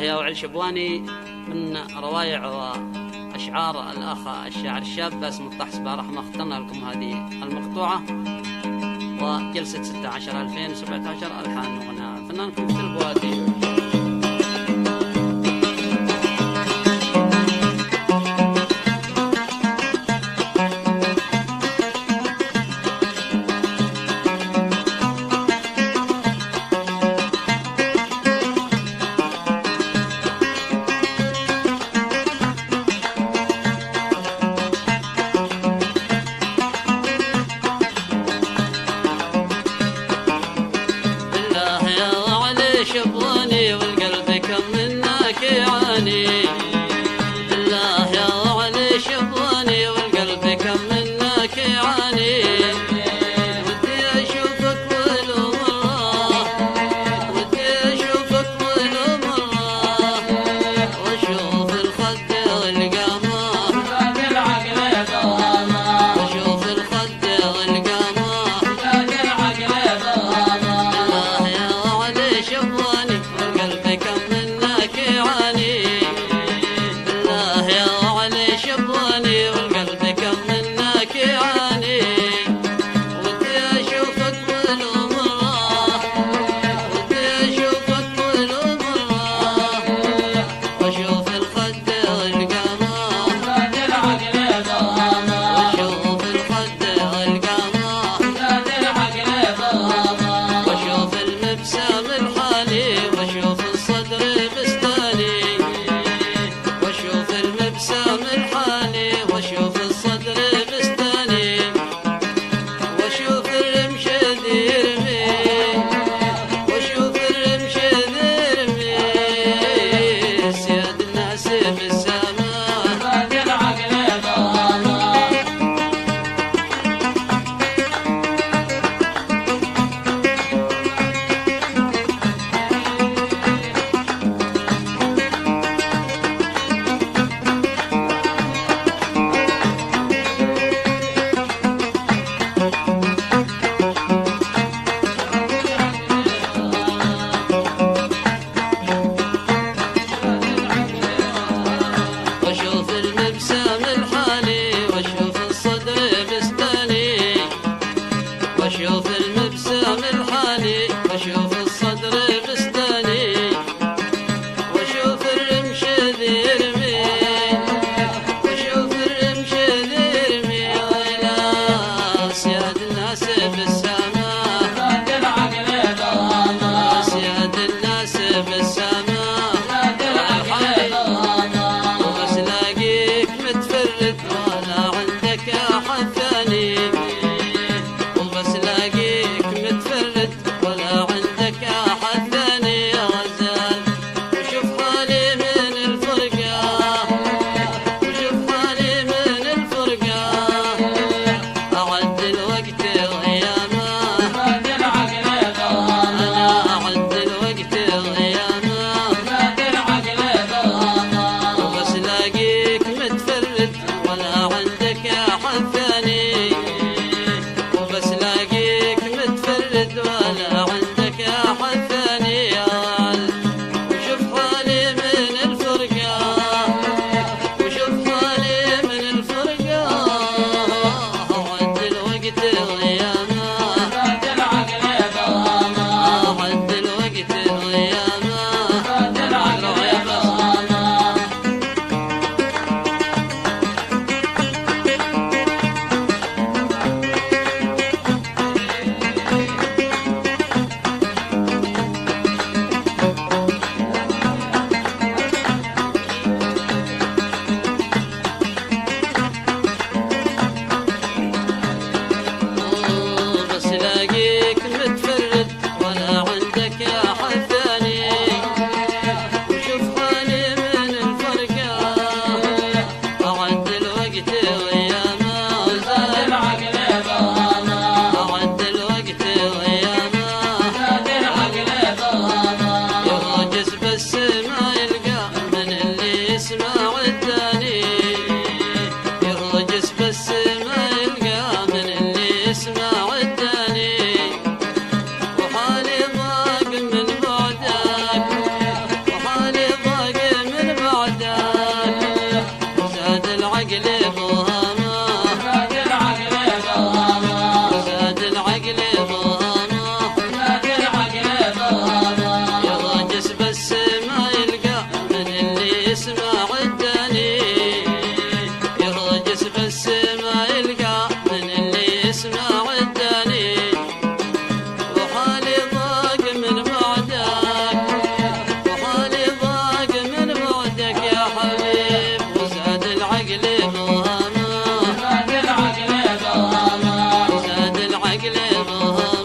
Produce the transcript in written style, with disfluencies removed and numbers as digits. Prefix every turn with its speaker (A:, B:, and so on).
A: يا وعلي شبواني من روايع وأشعار الأخ الشاعر الشاب باسم الطحس برحمة. اخترنا لكم هذه المقطوعة وجلسة 16/2017 ألحان وغناء فنانكم في البوادي. شبواني والقلب كم منك يعاني، بالله يا علي شبواني والقلب كم منك يعاني، ودي اشوفك ولو مرة، ودي اشوفك ولو مرة، واشوف الخد والقمر زاد العقل يضامه، واشوف الخد والقمر زاد العقل يضامه. بالله يا علي شبواني والقلب كم منك يعاني، بالله يا علي شبواني والقلب كم منك يعاني، ودي اشوفك ولو مرة، ودي اشوفك ولو مرة، واشوف الخد والقمر زاد العقل يضامه، واشوف الخد والقمر زاد العقل يضامه، واشوف المبسم الحالي واشوف الصدر بستاني، واشوف المبسم الحالي واشوف الصدر بستاني، واشوف الرمشد يرمي، واشوف الرمشد يرمي، سياد الناس بالسماء زاد العقل يضامه. واشوف المبسم الحالي واشوف الصدر بستاني، واشوف المبسم الحالي واشوف الصدر بستاني، واشوف الرمشد يرمي، واشوف الرمشد يرمي، ويلا سياد الناس بالسماء زاد العقل يضامه، سياد الناس بالسماء زاد العقل يضامه، وبس لاقيك متفرد ولا عندك احد ثاني، وبس لاقيك متفرد ولا عندك طه